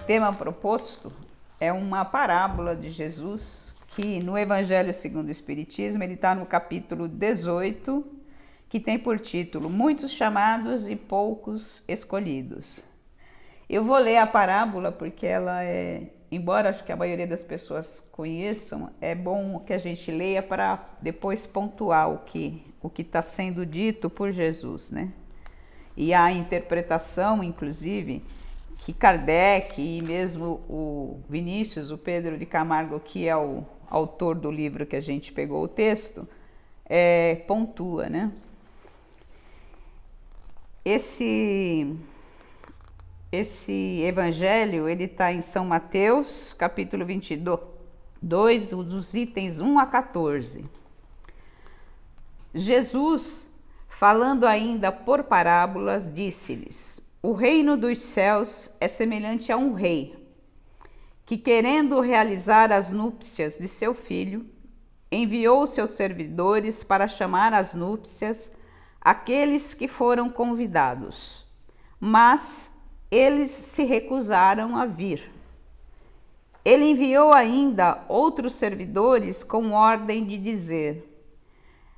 tema proposto é uma parábola de Jesus que no Evangelho segundo o Espiritismo, ele está no capítulo 18, que tem por título Muitos chamados e poucos escolhidos. Eu vou ler a parábola porque ela embora acho que a maioria das pessoas conheçam, é bom que a gente leia para depois pontuar o que está sendo dito por Jesus, né? E a interpretação, inclusive, que Kardec e mesmo o Vinícius, o Pedro de Camargo, que é o autor do livro que a gente pegou o texto, pontua, né? Esse evangelho, ele está em São Mateus, capítulo 22, dos itens 1 a 14. Jesus, falando ainda por parábolas, disse-lhes: O reino dos céus é semelhante a um rei, que, querendo realizar as núpcias de seu filho, enviou seus servidores para chamar às núpcias aqueles que foram convidados. Mas eles se recusaram a vir. Ele enviou ainda outros servidores com ordem de dizer,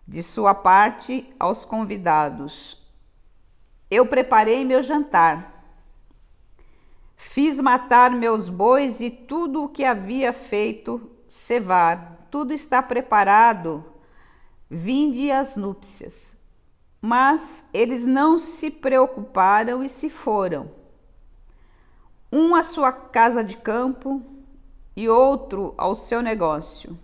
de sua parte, aos convidados: Eu preparei meu jantar, fiz matar meus bois e tudo o que havia feito cevar, tudo está preparado, vinde às núpcias. Mas eles não se preocuparam e se foram, um à sua casa de campo e outro ao seu negócio.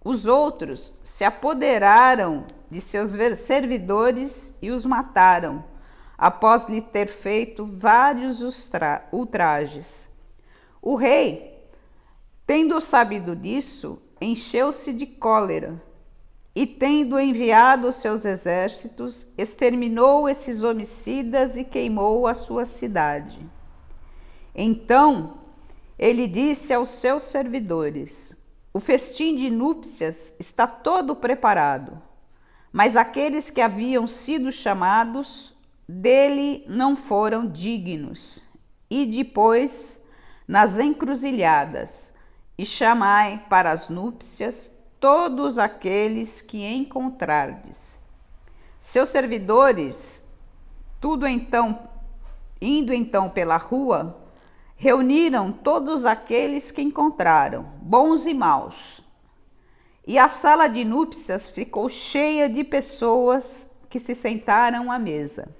Os outros se apoderaram de seus servidores e os mataram, após lhe ter feito vários ultrajes. O rei, tendo sabido disso, encheu-se de cólera e, tendo enviado os seus exércitos, exterminou esses homicidas e queimou a sua cidade. Então ele disse aos seus servidores: O festim de núpcias está todo preparado, mas aqueles que haviam sido chamados dele não foram dignos. E depois, nas encruzilhadas, e chamai para as núpcias todos aqueles que encontrardes. Seus servidores, indo então pela rua, reuniram todos aqueles que encontraram, bons e maus. E a sala de núpcias ficou cheia de pessoas que se sentaram à mesa.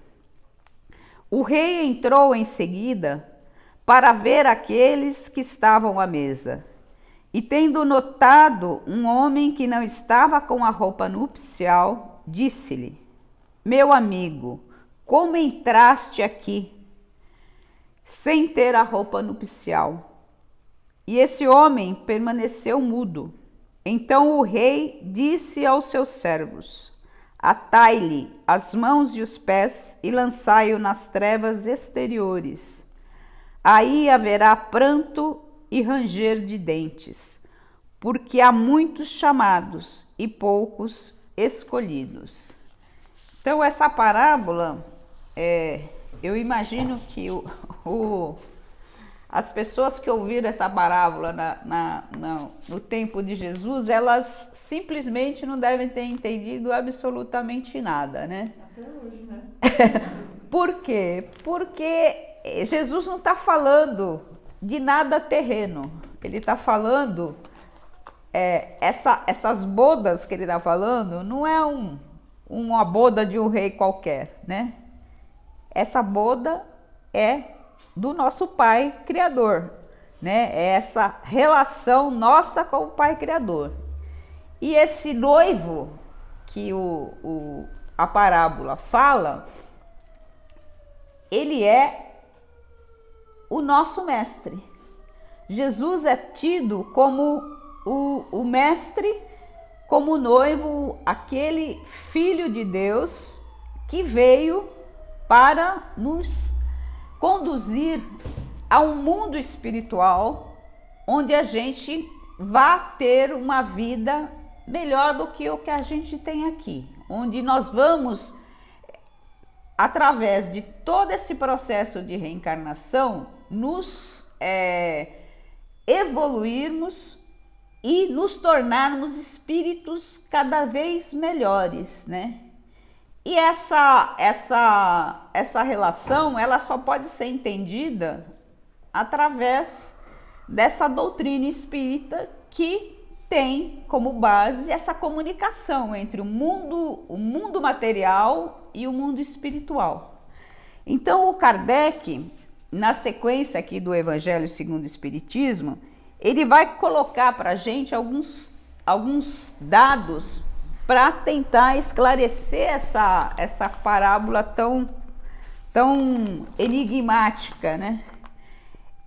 O rei entrou em seguida para ver aqueles que estavam à mesa. E, tendo notado um homem que não estava com a roupa nupcial, disse-lhe: Meu amigo, como entraste aqui sem ter a roupa nupcial? E esse homem permaneceu mudo. Então o rei disse aos seus servos: Atai-lhe as mãos e os pés e lançai-o nas trevas exteriores. Aí haverá pranto e ranger de dentes, porque há muitos chamados e poucos escolhidos. Então essa parábola, eu imagino que as pessoas que ouviram essa parábola no tempo de Jesus, elas simplesmente não devem ter entendido absolutamente nada, né? Até hoje, né? Por quê? Porque Jesus não está falando de nada terreno. Ele está falando, essas bodas que ele está falando, não é uma boda de um rei qualquer, né? Essa boda é do nosso Pai Criador, né? É essa relação nossa com o Pai Criador. E esse noivo que a parábola fala, ele é o nosso mestre. Jesus é tido como o mestre, como o noivo, aquele filho de Deus que veio para nos conduzir a um mundo espiritual onde a gente vá ter uma vida melhor do que o que a gente tem aqui, onde nós vamos, através de todo esse processo de reencarnação, nos evoluirmos e nos tornarmos espíritos cada vez melhores, né? E essa relação, ela só pode ser entendida através dessa doutrina espírita que tem como base essa comunicação entre o mundo material e o mundo espiritual. Então, o Kardec, na sequência aqui do Evangelho segundo o Espiritismo, ele vai colocar para a gente alguns dados para tentar esclarecer essa parábola tão enigmática, né?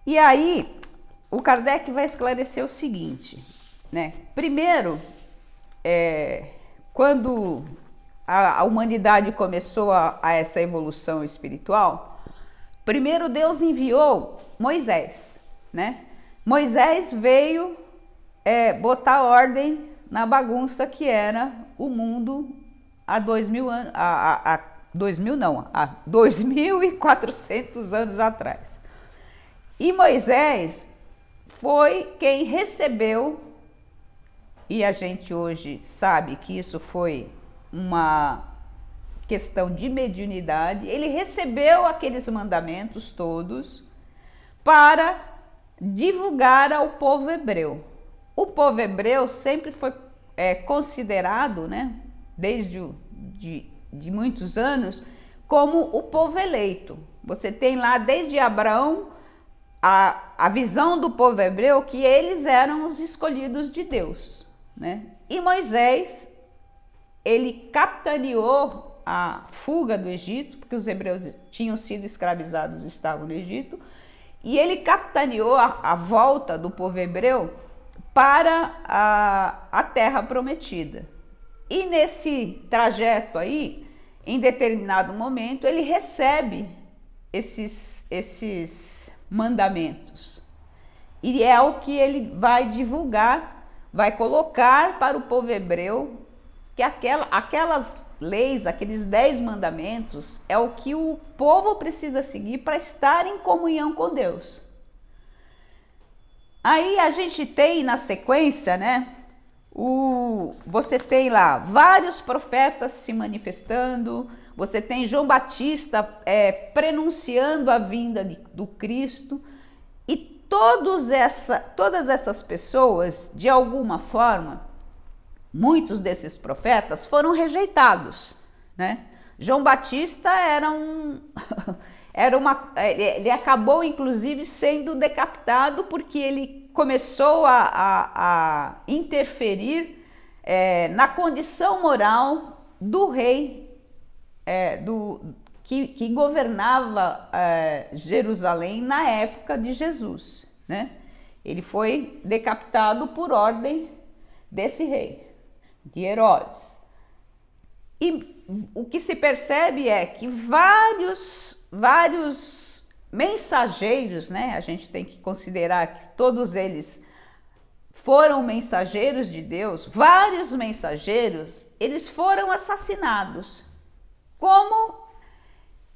E aí, o Kardec vai esclarecer o seguinte, né? Primeiro, quando a humanidade começou a essa evolução espiritual, primeiro Deus enviou Moisés, né? Moisés veio botar ordem na bagunça que era o mundo há 2000 anos, há 2.400 anos atrás. E Moisés foi quem recebeu, e a gente hoje sabe que isso foi uma questão de mediunidade, ele recebeu aqueles mandamentos todos para divulgar ao povo hebreu. O povo hebreu sempre foi considerado, né, desde de muitos anos, como o povo eleito. Você tem lá desde Abraão a visão do povo hebreu que eles eram os escolhidos de Deus, né? E Moisés, ele capitaneou a fuga do Egito, porque os hebreus tinham sido escravizados e estavam no Egito, e ele capitaneou a volta do povo hebreu para a terra prometida. E nesse trajeto aí, em determinado momento, ele recebe esses mandamentos. E é o que ele vai divulgar, vai colocar para o povo hebreu, que aquelas leis, aqueles 10 mandamentos, é o que o povo precisa seguir para estar em comunhão com Deus. Aí a gente tem na sequência, né, você tem lá vários profetas se manifestando, você tem João Batista prenunciando a vinda do Cristo, e todas essas pessoas, de alguma forma, muitos desses profetas foram rejeitados, né? João Batista ele acabou inclusive sendo decapitado porque ele começou a interferir na condição moral do rei que governava Jerusalém na época de Jesus, né? Ele foi decapitado por ordem desse rei, de Herodes. E o que se percebe é que vários mensageiros, né? A gente tem que considerar que todos eles foram mensageiros de Deus, vários mensageiros, eles foram assassinados, como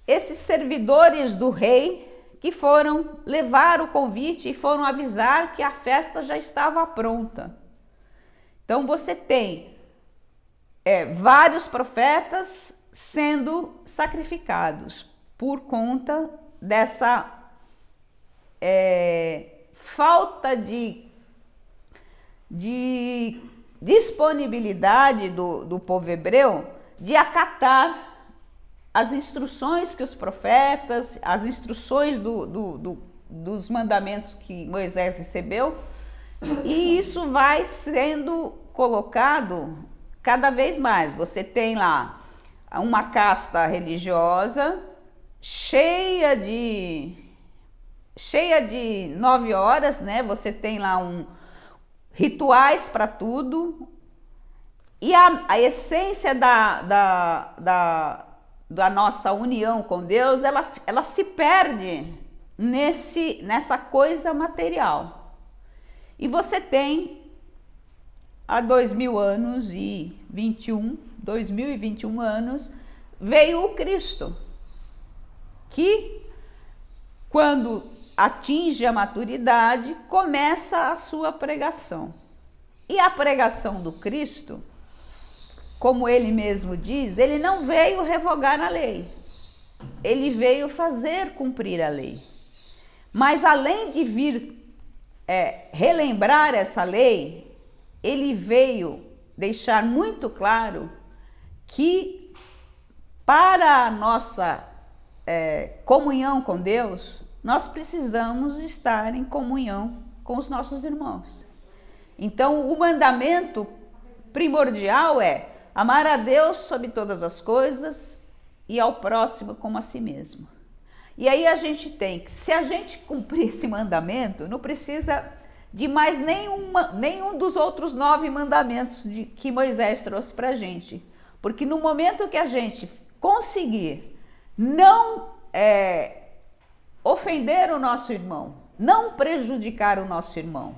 esses servidores do rei que foram levar o convite e foram avisar que a festa já estava pronta. Então você tem vários profetas sendo sacrificados por conta dessa falta de disponibilidade do povo hebreu de acatar as instruções que os profetas, as instruções dos mandamentos que Moisés recebeu, e isso vai sendo colocado cada vez mais. Você tem lá uma casta religiosa cheia de 9 horas, né? Você tem lá rituais para tudo, e a essência da nossa união com Deus, ela se perde nessa coisa material. E você tem há 2021 anos, veio o Cristo, que quando atinge a maturidade, começa a sua pregação. E a pregação do Cristo, como ele mesmo diz, ele não veio revogar a lei, ele veio fazer cumprir a lei. Mas além de vir relembrar essa lei, ele veio deixar muito claro que para a nossa comunhão com Deus, nós precisamos estar em comunhão com os nossos irmãos. Então, o mandamento primordial é amar a Deus sobre todas as coisas e ao próximo como a si mesmo. E aí a gente tem que, se a gente cumprir esse mandamento, não precisa de mais nenhum dos outros 9 mandamentos que Moisés trouxe para a gente. Porque no momento que a gente conseguir não ofender o nosso irmão, não prejudicar o nosso irmão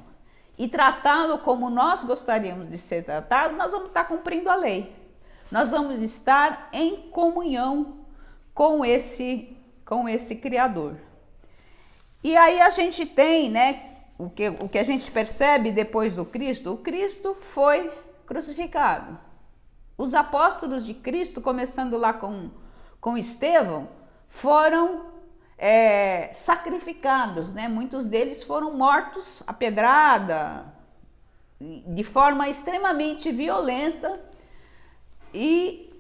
e tratá-lo como nós gostaríamos de ser tratado, nós vamos estar cumprindo a lei. Nós vamos estar em comunhão com esse Criador. E aí a gente tem, né, o que a gente percebe depois do Cristo, o Cristo foi crucificado. Os apóstolos de Cristo, começando lá com Estevão, foram sacrificados, né? Muitos deles foram mortos à pedrada, de forma extremamente violenta, e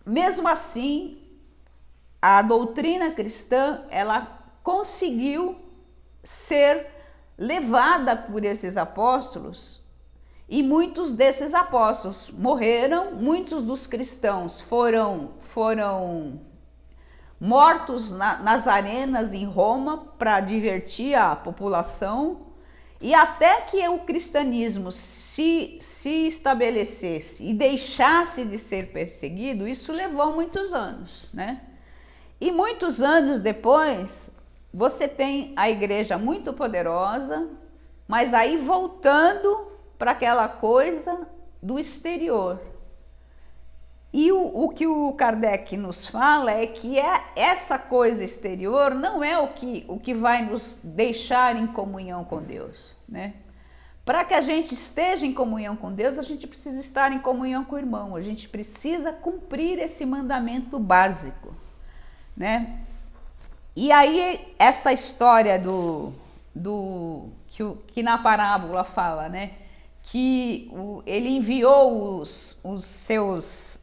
mesmo assim a doutrina cristã, ela conseguiu ser levada por esses apóstolos, e muitos desses apóstolos morreram, muitos dos cristãos foram mortos nas arenas em Roma para divertir a população, e até que o cristianismo se estabelecesse e deixasse de ser perseguido, isso levou muitos anos, né? E muitos anos depois, você tem a igreja muito poderosa, mas aí voltando para aquela coisa do exterior. E o que o Kardec nos fala é que essa coisa exterior não é o que vai nos deixar em comunhão com Deus, né? Para que a gente esteja em comunhão com Deus, a gente precisa estar em comunhão com o irmão, a gente precisa cumprir esse mandamento básico, né? E aí essa história que na parábola fala, né? Que ele enviou os seus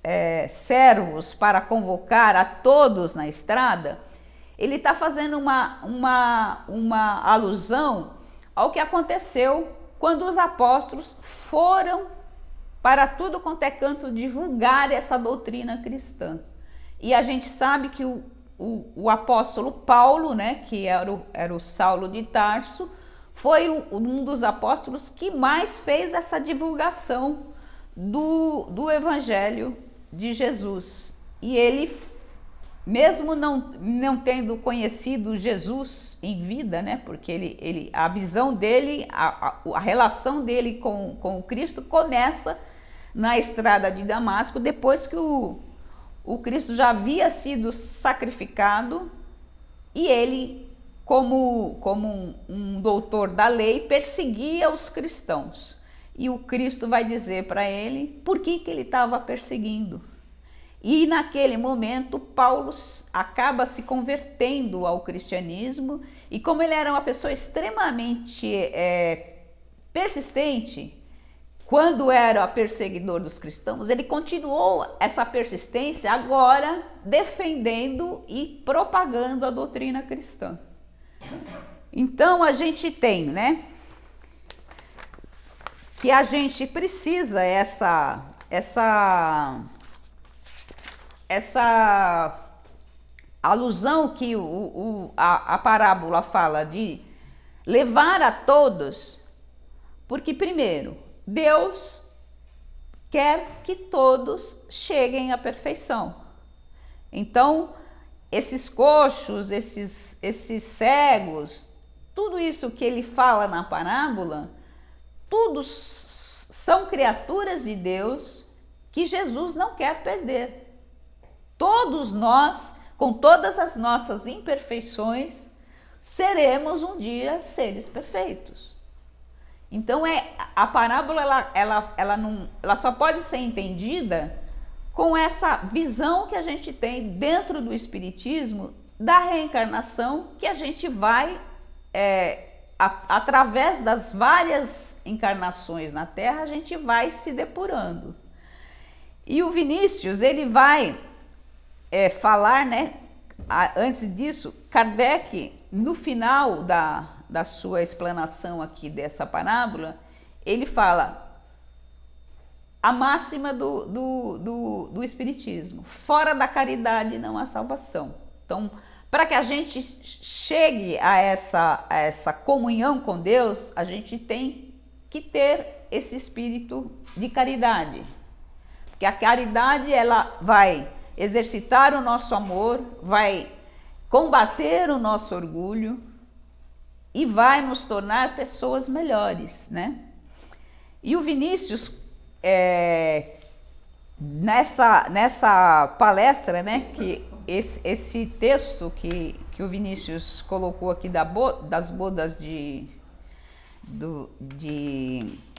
servos para convocar a todos na estrada, ele está fazendo uma alusão ao que aconteceu quando os apóstolos foram para tudo quanto é canto divulgar essa doutrina cristã. E a gente sabe que o apóstolo Paulo, né, que era o Saulo de Tarso, foi um dos apóstolos que mais fez essa divulgação do Evangelho de Jesus. E ele, mesmo não tendo conhecido Jesus em vida, né, porque a visão dele, a relação dele com o Cristo começa na estrada de Damasco, depois que o Cristo já havia sido sacrificado, e ele, como um doutor da lei, perseguia os cristãos. E o Cristo vai dizer para ele por que ele estava perseguindo. E naquele momento, Paulo acaba se convertendo ao cristianismo, e como ele era uma pessoa extremamente persistente, quando era perseguidor dos cristãos, ele continuou essa persistência agora defendendo e propagando a doutrina cristã. Então a gente tem, né, que a gente precisa essa alusão que a parábola fala de levar a todos, porque primeiro, Deus quer que todos cheguem à perfeição. Então, esses coxos, esses cegos, tudo isso que ele fala na parábola, todos são criaturas de Deus que Jesus não quer perder. Todos nós, com todas as nossas imperfeições, seremos um dia seres perfeitos. Então a parábola ela só pode ser entendida com essa visão que a gente tem dentro do Espiritismo da reencarnação, que a gente vai, através das várias encarnações na Terra, a gente vai se depurando. E o Vinícius, ele vai falar, né? Antes disso, Kardec, no final da sua explanação aqui dessa parábola, ele fala a máxima do Espiritismo: fora da caridade não há salvação. Então, para que a gente chegue a essa comunhão com Deus, a gente tem que ter esse espírito de caridade. Porque a caridade, ela vai exercitar o nosso amor, vai combater o nosso orgulho e vai nos tornar pessoas melhores, né? E o Vinícius, nessa palestra, né, que esse texto que o Vinícius colocou aqui das bodas de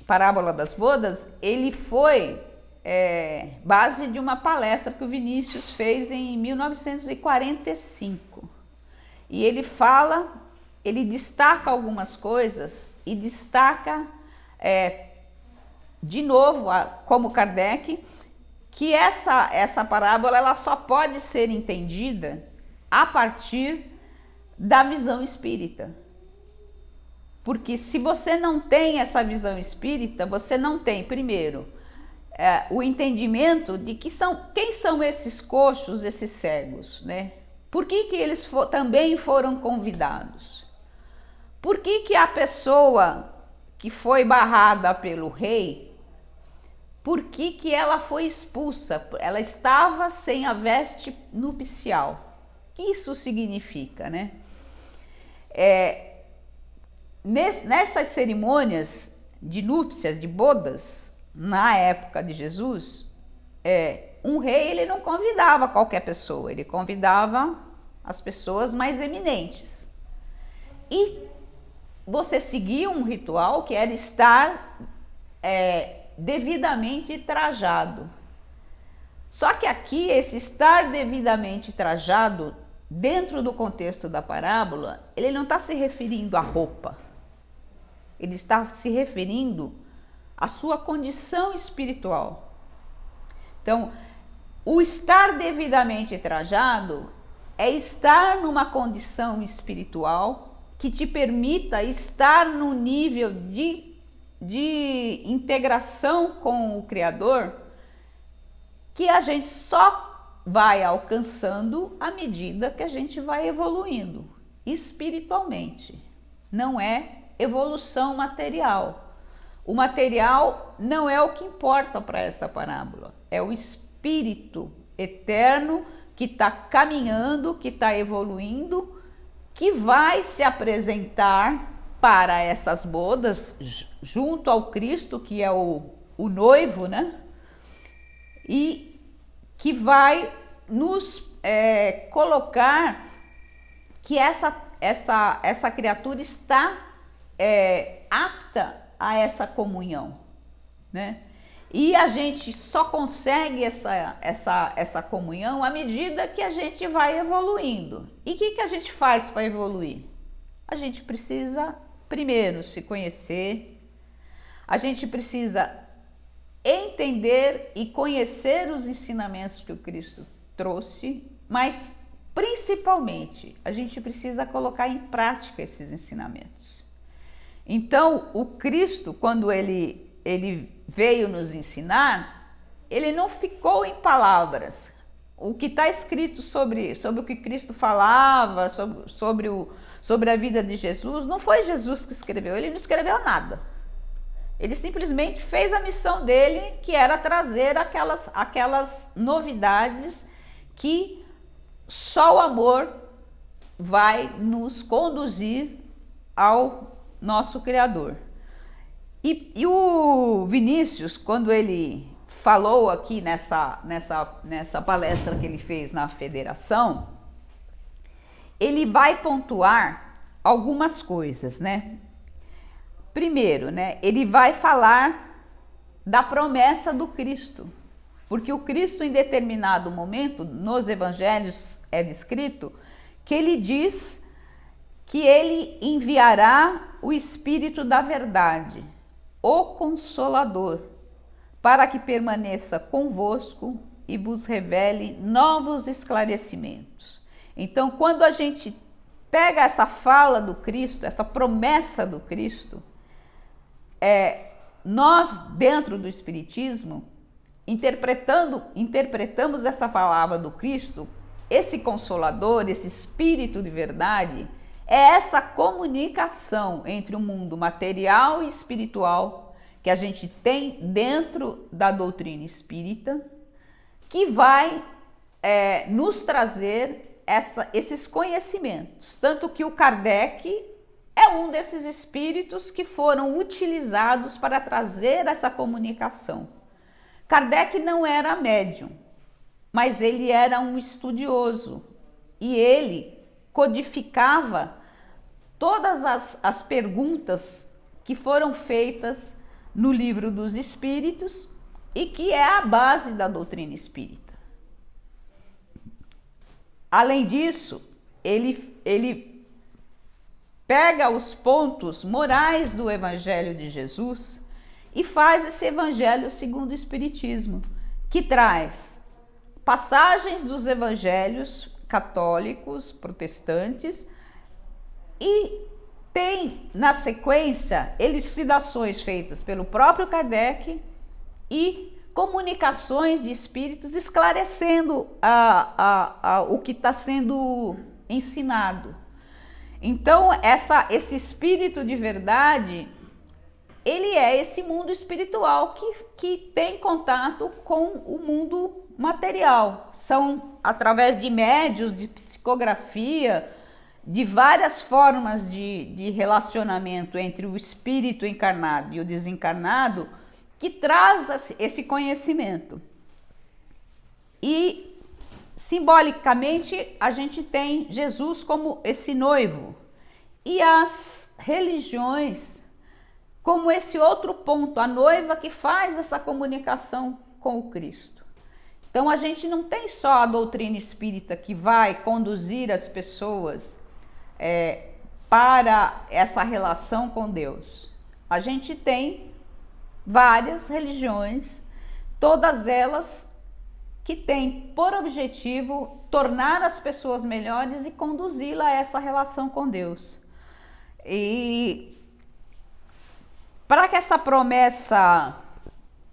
Parábola das Bodas, ele foi base de uma palestra que o Vinícius fez em 1945. E ele destaca algumas coisas e destaca de novo, como Kardec, que essa parábola ela só pode ser entendida a partir da visão espírita. Porque se você não tem essa visão espírita, você não tem, primeiro, o entendimento de quem são esses coxos, esses cegos, né? Por que eles também foram convidados? Por que a pessoa que foi barrada pelo rei, por que ela foi expulsa? Ela estava sem a veste nupcial. O que isso significa, né? Nessas cerimônias de núpcias, de bodas, na época de Jesus, um rei ele não convidava qualquer pessoa, ele convidava as pessoas mais eminentes. E você seguia um ritual que era estar devidamente trajado. Só que aqui, esse estar devidamente trajado, dentro do contexto da parábola, ele não está se referindo à roupa. Ele está se referindo à sua condição espiritual. Então, o estar devidamente trajado é estar numa condição espiritual que te permita estar no nível de integração com o Criador, que a gente só vai alcançando à medida que a gente vai evoluindo espiritualmente. Não é evolução material. O material não é o que importa para essa parábola, é o espírito eterno que está caminhando, que está evoluindo, que vai se apresentar para essas bodas junto ao Cristo, que é o noivo, né? E que vai nos colocar que essa criatura está apta a essa comunhão, né? E a gente só consegue essa comunhão à medida que a gente vai evoluindo. E o que a gente faz para evoluir? A gente precisa primeiro se conhecer, a gente precisa entender e conhecer os ensinamentos que o Cristo trouxe, mas principalmente a gente precisa colocar em prática esses ensinamentos. Então, o Cristo, quando ele veio nos ensinar, ele não ficou em palavras. O que está escrito sobre o que Cristo falava, sobre a vida de Jesus, não foi Jesus que escreveu, ele não escreveu nada. Ele simplesmente fez a missão dele, que era trazer aquelas novidades que só o amor vai nos conduzir ao nosso Criador. E o Vinícius, quando ele falou aqui nessa palestra que ele fez na federação, ele vai pontuar algumas coisas, né? Primeiro, né, ele vai falar da promessa do Cristo, porque o Cristo, em determinado momento, nos evangelhos é descrito que ele diz que ele enviará o Espírito da verdade, o Consolador, para que permaneça convosco e vos revele novos esclarecimentos. Então, quando a gente pega essa fala do Cristo, essa promessa do Cristo, nós, dentro do Espiritismo, interpretamos essa palavra do Cristo, esse Consolador, esse Espírito de verdade, é essa comunicação entre o mundo material e espiritual que a gente tem dentro da doutrina espírita, que vai nos trazer esses conhecimentos. Tanto que o Kardec é um desses espíritos que foram utilizados para trazer essa comunicação. Kardec não era médium, mas ele era um estudioso e ele codificava todas as perguntas que foram feitas no Livro dos Espíritos e que é a base da doutrina espírita. Além disso, ele pega os pontos morais do Evangelho de Jesus e faz esse Evangelho segundo o Espiritismo, que traz passagens dos evangelhos católicos, protestantes, e tem na sequência elucidações feitas pelo próprio Kardec e comunicações de espíritos esclarecendo o que está sendo ensinado. Então, esse espírito de verdade, ele é esse mundo espiritual que tem contato com o mundo material. São através de médios, de psicografia, de várias formas de relacionamento entre o espírito encarnado e o desencarnado, que traz esse conhecimento. E simbolicamente a gente tem Jesus como esse noivo e as religiões como esse outro ponto, a noiva que faz essa comunicação com o Cristo. Então a gente não tem só a doutrina espírita que vai conduzir as pessoas para essa relação com Deus. A gente tem várias religiões, todas elas que têm por objetivo tornar as pessoas melhores e conduzi-la a essa relação com Deus. E para que essa promessa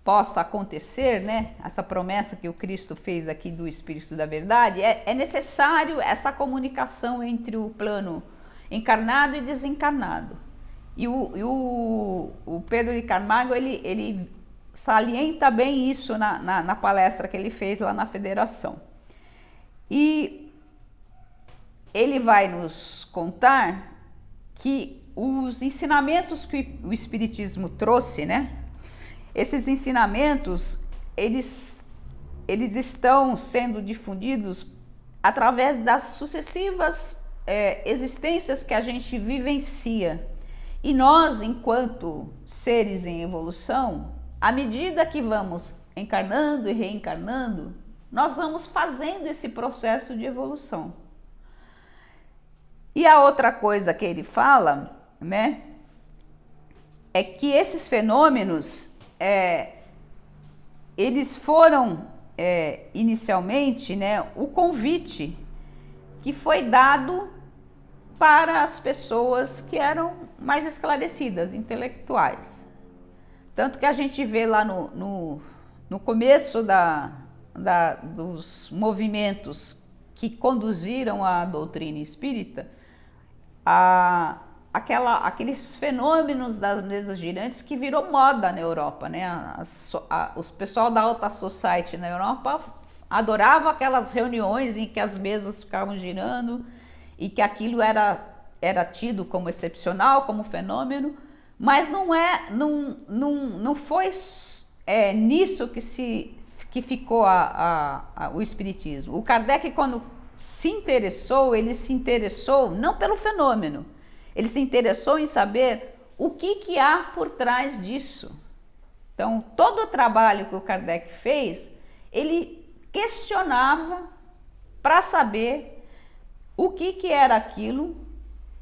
possa acontecer, né? Essa promessa que o Cristo fez aqui do Espírito da Verdade, é necessário essa comunicação entre o plano encarnado e desencarnado. E o Pedro de Camargo, ele salienta bem isso na palestra que ele fez lá na Federação. E ele vai nos contar que os ensinamentos que o Espiritismo trouxe, né? Esses ensinamentos, eles estão sendo difundidos através das sucessivas existências que a gente vivencia. E nós, enquanto seres em evolução, à medida que vamos encarnando e reencarnando, nós vamos fazendo esse processo de evolução. E a outra coisa que ele fala, né, é que esses fenômenos, eles foram inicialmente, né, o convite que foi dado para as pessoas que eram mais esclarecidas, intelectuais. Tanto que a gente vê lá no começo dos movimentos que conduziram à doutrina espírita, aqueles fenômenos das mesas girantes que virou moda na Europa, né? Os pessoal da alta society na Europa adorava aquelas reuniões em que as mesas ficavam girando e que aquilo era tido como excepcional, como fenômeno, mas não foi nisso que ficou o Espiritismo. O Kardec, quando se interessou, ele se interessou não pelo fenômeno, Ele se interessou em saber o que há por trás disso. Então, todo o trabalho que o Kardec fez, ele questionava para saber o que era aquilo,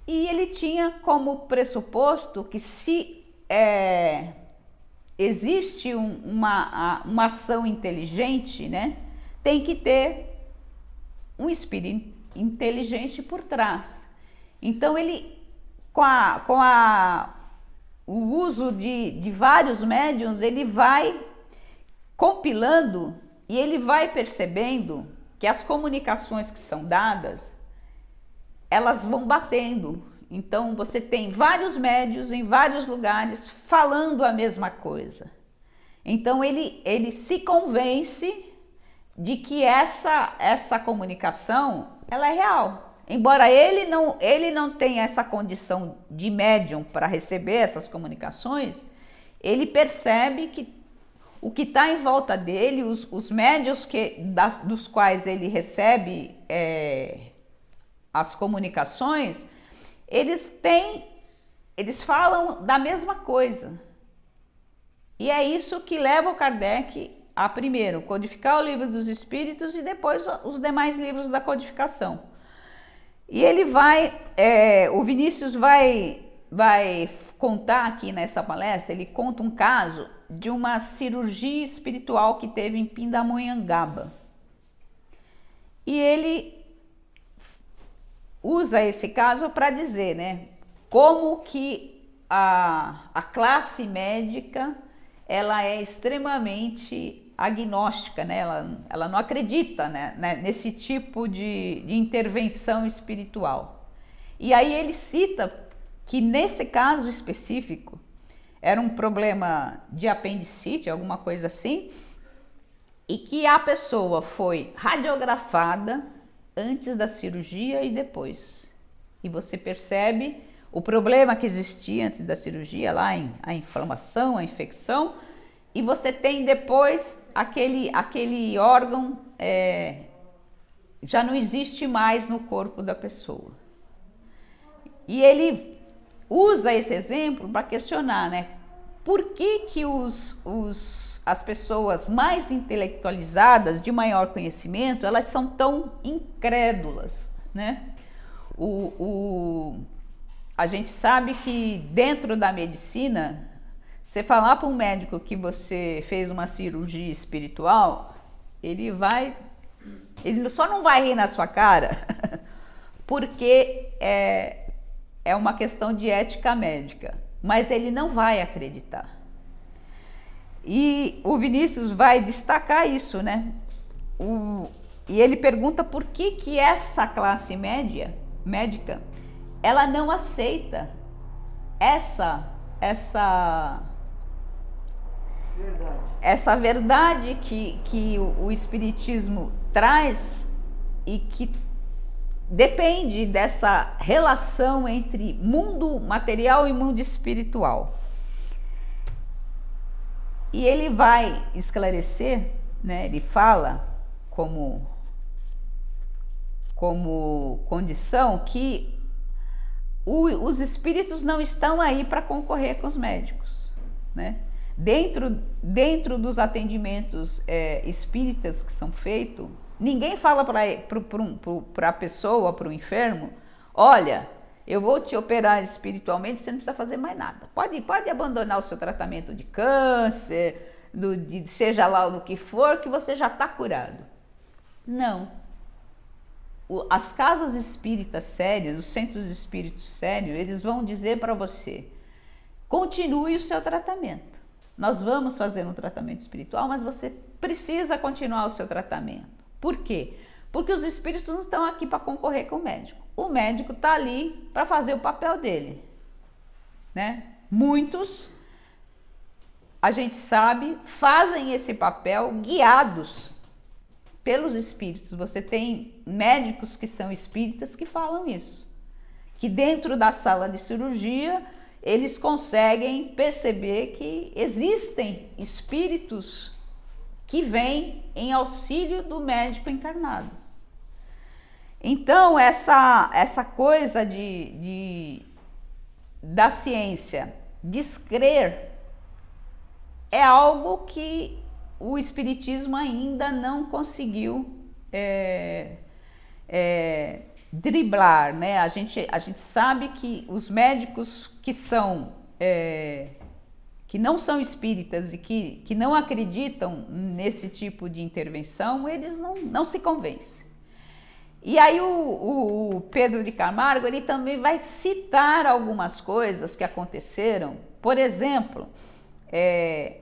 e ele tinha como pressuposto que se existe uma ação inteligente, né, tem que ter um espírito inteligente por trás. Então ele, o uso de vários médiuns, ele vai compilando e ele vai percebendo que as comunicações que são dadas, elas vão batendo. Então você tem vários médiuns em vários lugares falando a mesma coisa. Então ele se convence de que essa comunicação, ela é real. Embora ele não tenha essa condição de médium para receber essas comunicações, ele percebe que o que está em volta dele, os médiuns dos quais ele recebe as comunicações, eles falam da mesma coisa. E é isso que leva o Kardec a, primeiro, codificar o Livro dos Espíritos e depois os demais livros da codificação. E ele o Vinícius vai contar aqui nessa palestra, ele conta um caso de uma cirurgia espiritual que teve em Pindamonhangaba. E ele usa esse caso para dizer, né, como que a classe médica, ela é extremamente agnóstica, né? Ela não acredita, né, nesse tipo de intervenção espiritual. E aí ele cita que nesse caso específico era um problema de apendicite, alguma coisa assim, e que a pessoa foi radiografada antes da cirurgia e depois. E você percebe o problema que existia antes da cirurgia, lá a inflamação, a infecção, e você tem depois aquele órgão já não existe mais no corpo da pessoa. E ele usa esse exemplo para questionar, né? Por que as pessoas mais intelectualizadas, de maior conhecimento, elas são tão incrédulas, né? A gente sabe que dentro da medicina, você falar para um médico que você fez uma cirurgia espiritual, ele só não vai rir na sua cara, porque é uma questão de ética médica, mas ele não vai acreditar. E o Vinícius vai destacar isso, né? E ele pergunta por que essa classe médica, ela não aceita essa verdade que o Espiritismo traz e que depende dessa relação entre mundo material e mundo espiritual. E ele vai esclarecer, né? Ele fala como condição que os espíritos não estão aí para concorrer com os médicos, né? Dentro dos atendimentos espíritas que são feitos, ninguém fala para a pessoa, para o enfermo, olha, eu vou te operar espiritualmente, você não precisa fazer mais nada. Pode abandonar o seu tratamento de câncer, seja lá o que for, que você já está curado. Não. As casas espíritas sérias, os centros espíritos sérios, eles vão dizer para você, continue o seu tratamento. Nós vamos fazer um tratamento espiritual, mas você precisa continuar o seu tratamento. Por quê? Porque os espíritos não estão aqui para concorrer com o médico. O médico está ali para fazer o papel dele, né? Muitos, a gente sabe, fazem esse papel guiados pelos espíritos. Você tem médicos que são espíritas que falam isso, que dentro da sala de cirurgia eles conseguem perceber que existem espíritos que vêm em auxílio do médico encarnado. Então essa coisa de da ciência descrer é algo que o espiritismo ainda não conseguiu driblar, né? A gente sabe que os médicos que não são espíritas e que não acreditam nesse tipo de intervenção, eles não se convencem. E aí o Pedro de Camargo, ele também vai citar algumas coisas que aconteceram, por exemplo,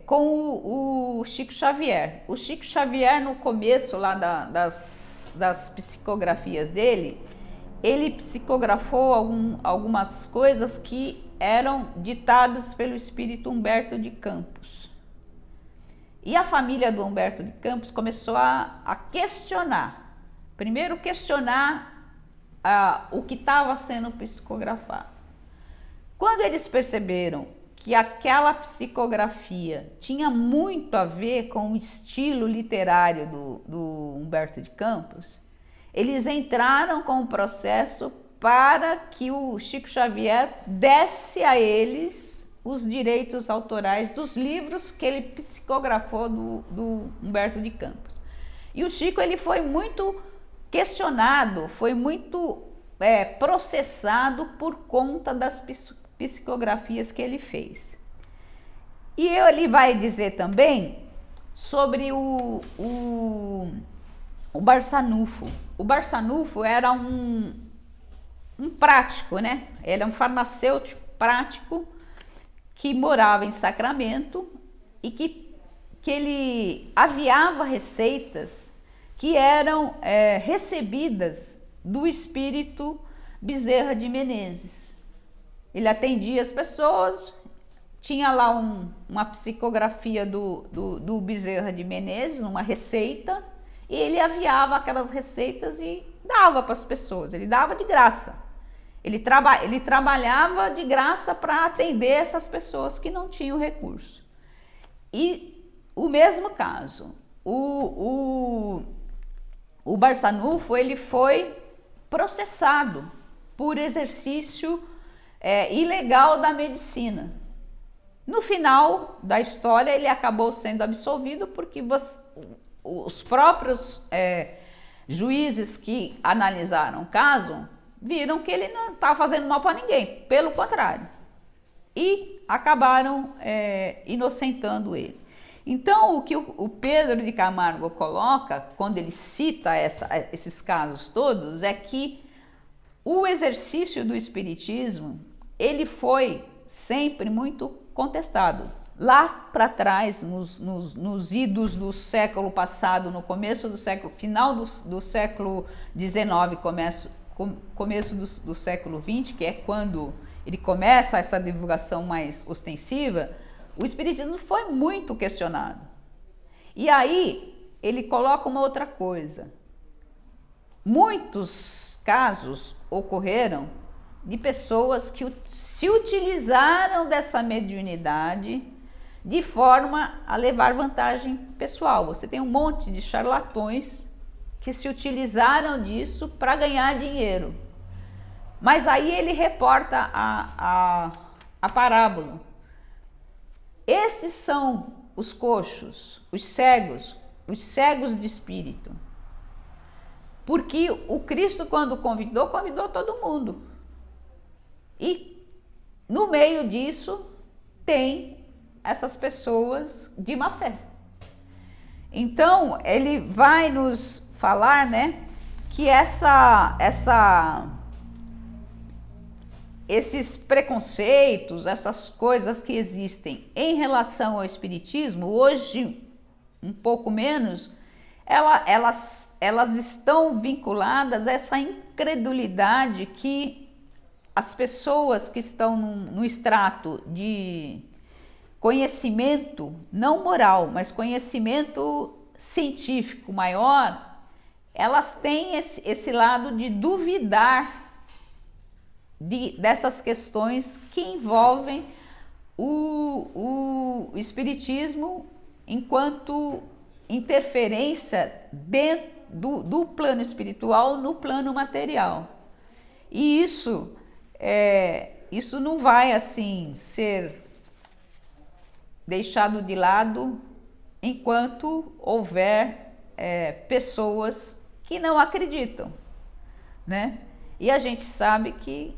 com o Chico Xavier. O Chico Xavier, no começo lá das psicografias dele, ele psicografou algumas coisas que eram ditadas pelo espírito Humberto de Campos. E a família do Humberto de Campos começou a questionar, primeiro questionar o que estava sendo psicografado. Quando eles perceberam que aquela psicografia tinha muito a ver com o estilo literário do Humberto de Campos, eles entraram com o processo para que o Chico Xavier desse a eles os direitos autorais dos livros que ele psicografou do Humberto de Campos. E o Chico, ele foi muito questionado, foi muito processado por conta das psicografias que ele fez. E ele vai dizer também sobre o Barçanufo. O Barçanufo era um prático, né? Ele é um farmacêutico prático que morava em Sacramento e que ele aviava receitas que eram recebidas do espírito Bezerra de Menezes. Ele atendia as pessoas, tinha lá uma psicografia do Bezerra de Menezes, uma receita, e ele aviava aquelas receitas e dava para as pessoas, ele dava de graça. Ele trabalhava de graça para atender essas pessoas que não tinham recurso. E o mesmo caso, o Barçanufo, ele foi processado por exercício ilegal da medicina. No final da história, ele acabou sendo absolvido porque os próprios juízes que analisaram o caso viram que ele não estava fazendo mal para ninguém, pelo contrário, e acabaram inocentando ele. Então, o que o Pedro de Camargo coloca, quando ele cita esses casos todos, é que o exercício do espiritismo, ele foi sempre muito contestado. Lá para trás, nos idos do século passado, no começo do século, final do século XIX, começo do século XX, que é quando ele começa essa divulgação mais ostensiva, o espiritismo foi muito questionado. E aí ele coloca uma outra coisa. Muitos casos ocorreram de pessoas que se utilizaram dessa mediunidade de forma a levar vantagem pessoal. Você tem um monte de charlatões que se utilizaram disso para ganhar dinheiro. Mas aí ele reporta a parábola. Esses são os coxos, os cegos de espírito. Porque o Cristo, quando convidou todo mundo. E no meio disso tem essas pessoas de má fé. Então, ele vai nos falar, né, que esses preconceitos, essas coisas que existem em relação ao espiritismo, hoje um pouco menos, elas estão vinculadas a essa incredulidade que as pessoas que estão no extrato de conhecimento, não moral, mas conhecimento científico maior, elas têm esse lado de duvidar dessas questões que envolvem o espiritismo enquanto interferência dentro do plano espiritual no plano material. E isso isso não vai assim ser deixado de lado enquanto houver pessoas que não acreditam, né? E a gente sabe que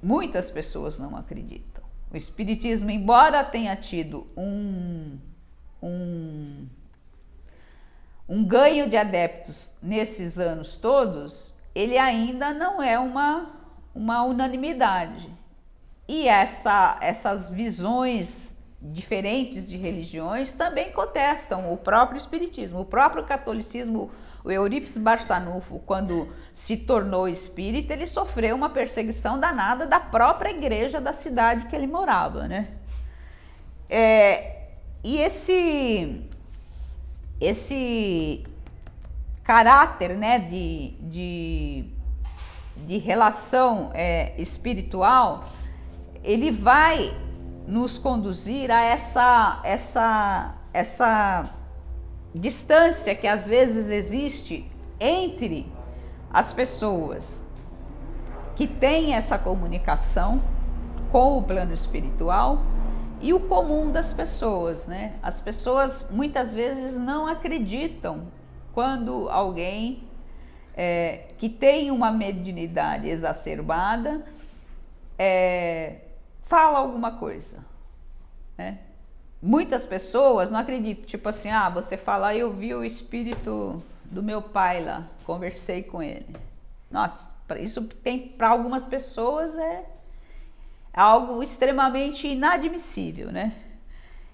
muitas pessoas não acreditam. O Espiritismo, embora tenha tido um ganho de adeptos nesses anos todos, ele ainda não é uma unanimidade. E essas visões diferentes de religiões também contestam o próprio Espiritismo. O próprio catolicismo, o Eurípides Barçanufo, quando se tornou espírita, ele sofreu uma perseguição danada da própria igreja da cidade que ele morava, né? E esse caráter, né, de relação espiritual, ele vai nos conduzir a essa distância que às vezes existe entre as pessoas que têm essa comunicação com o plano espiritual e o comum das pessoas, né? As pessoas muitas vezes não acreditam quando alguém que tem uma mediunidade exacerbada fala alguma coisa, né? Muitas pessoas não acreditam, tipo assim, você fala, eu vi o espírito do meu pai lá, conversei com ele. Nossa, isso tem para algumas pessoas é algo extremamente inadmissível, né?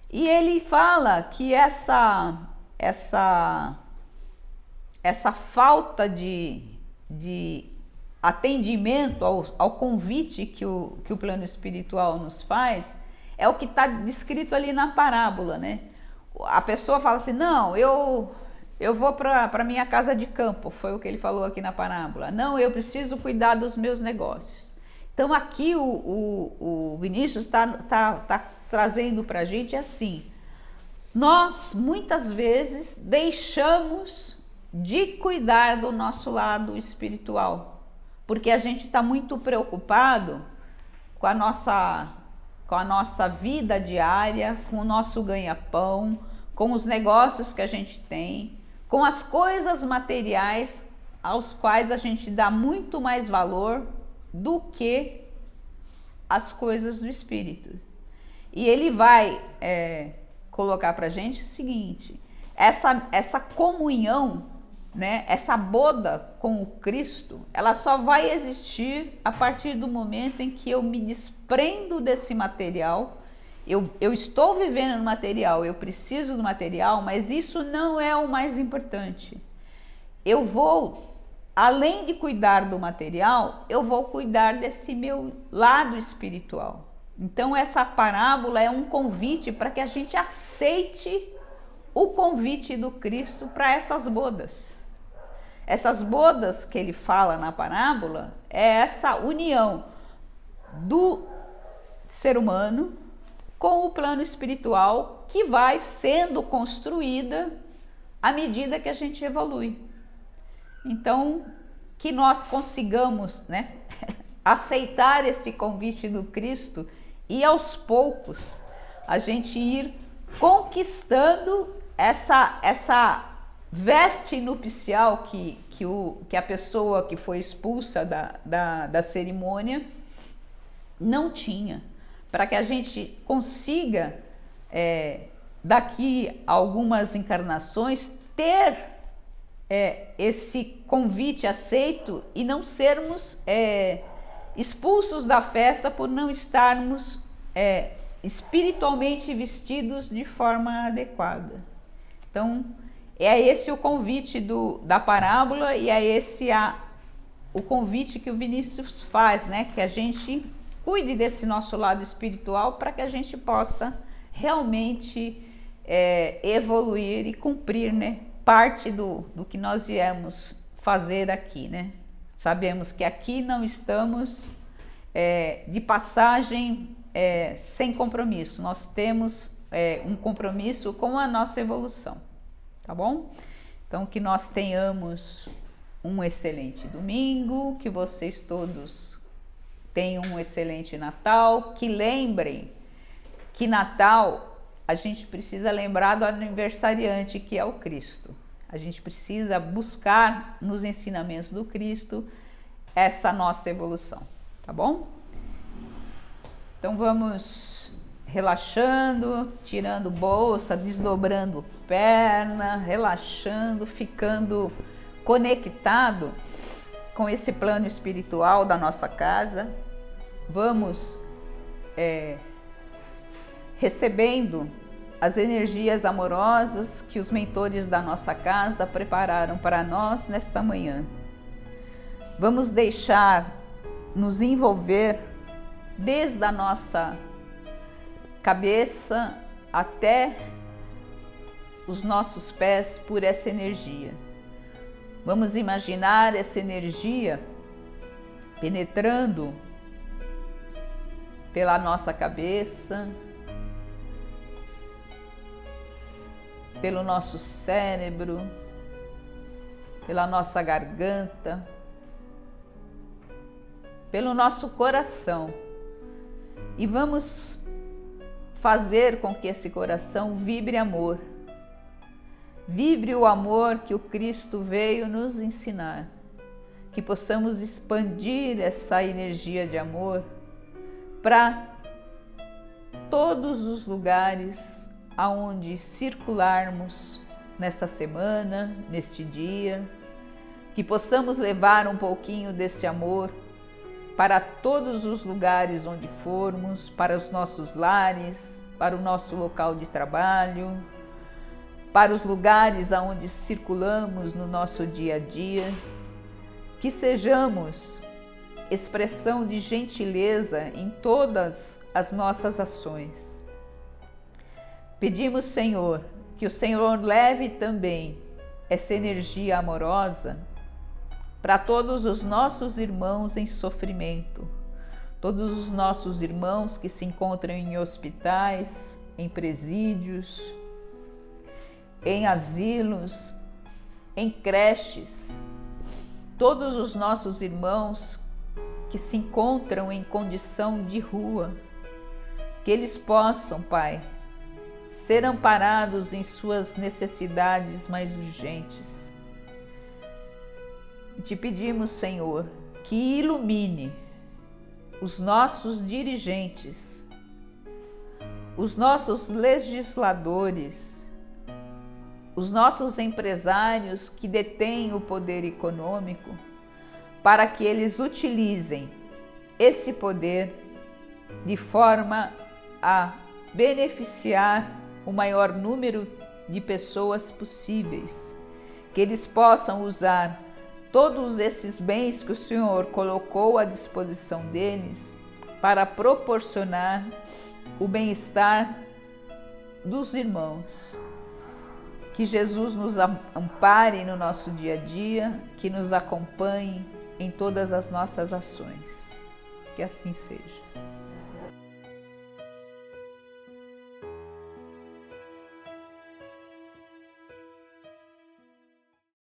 E ele fala que essa falta de atendimento ao convite que o plano espiritual nos faz é o que está descrito ali na parábola, né? A pessoa fala assim, não, eu vou para minha casa de campo, foi o que ele falou aqui na parábola. Não, eu preciso cuidar dos meus negócios. Então aqui o Vinícius está trazendo para a gente assim, nós muitas vezes deixamos de cuidar do nosso lado espiritual, porque a gente está muito preocupado com a nossa vida diária, com o nosso ganha-pão, com os negócios que a gente tem, com as coisas materiais aos quais a gente dá muito mais valor do que as coisas do espírito. E ele vai colocar para a gente o seguinte, essa comunhão, né, essa boda com o Cristo, ela só vai existir a partir do momento em que eu me desprendo desse material. Eu estou vivendo no material, eu preciso do material, mas isso não é o mais importante. Eu vou, além de cuidar do material, eu vou cuidar desse meu lado espiritual. Então essa parábola é um convite para que a gente aceite o convite do Cristo para essas bodas. Essas bodas que ele fala na parábola é essa união do ser humano com o plano espiritual que vai sendo construída à medida que a gente evolui. Então, que nós consigamos, né, aceitar esse convite do Cristo e aos poucos a gente ir conquistando essa veste nupcial que a pessoa que foi expulsa da cerimônia não tinha, para que a gente consiga, daqui a algumas encarnações, ter esse convite aceito e não sermos expulsos da festa por não estarmos espiritualmente vestidos de forma adequada. Então, é esse o convite da parábola e é esse o convite que o Vinícius faz, né? Que a gente cuide desse nosso lado espiritual para que a gente possa realmente evoluir e cumprir, né, parte do que nós viemos fazer aqui, né? Sabemos que aqui não estamos de passagem sem compromisso, nós temos um compromisso com a nossa evolução. Tá bom? Então, que nós tenhamos um excelente domingo, que vocês todos tenham um excelente Natal, que lembrem que Natal a gente precisa lembrar do aniversariante, que é o Cristo. A gente precisa buscar nos ensinamentos do Cristo essa nossa evolução, tá bom? Então vamos relaxando, tirando bolsa, desdobrando perna, relaxando, ficando conectado com esse plano espiritual da nossa casa. Vamos recebendo as energias amorosas que os mentores da nossa casa prepararam para nós nesta manhã. Vamos deixar nos envolver desde a nossa cabeça até os nossos pés por essa energia. Vamos imaginar essa energia penetrando pela nossa cabeça, pelo nosso cérebro, pela nossa garganta, pelo nosso coração. E vamos fazer com que esse coração vibre amor. Vibre o amor que o Cristo veio nos ensinar. Que possamos expandir essa energia de amor para todos os lugares aonde circularmos nessa semana, neste dia, que possamos levar um pouquinho desse amor para todos os lugares onde formos, para os nossos lares, para o nosso local de trabalho, para os lugares aonde circulamos no nosso dia a dia, que sejamos expressão de gentileza em todas as nossas ações. Pedimos, Senhor, que o Senhor leve também essa energia amorosa para todos os nossos irmãos em sofrimento, todos os nossos irmãos que se encontram em hospitais, em presídios, em asilos, em creches, todos os nossos irmãos que se encontram em condição de rua, que eles possam, Pai, ser amparados em suas necessidades mais urgentes. E te pedimos, Senhor, que ilumine os nossos dirigentes, os nossos legisladores, os nossos empresários que detêm o poder econômico, para que eles utilizem esse poder de forma a beneficiar o maior número de pessoas possíveis, que eles possam usar todos esses bens que o Senhor colocou à disposição deles para proporcionar o bem-estar dos irmãos. Que Jesus nos ampare no nosso dia a dia, que nos acompanhe em todas as nossas ações. Que assim seja.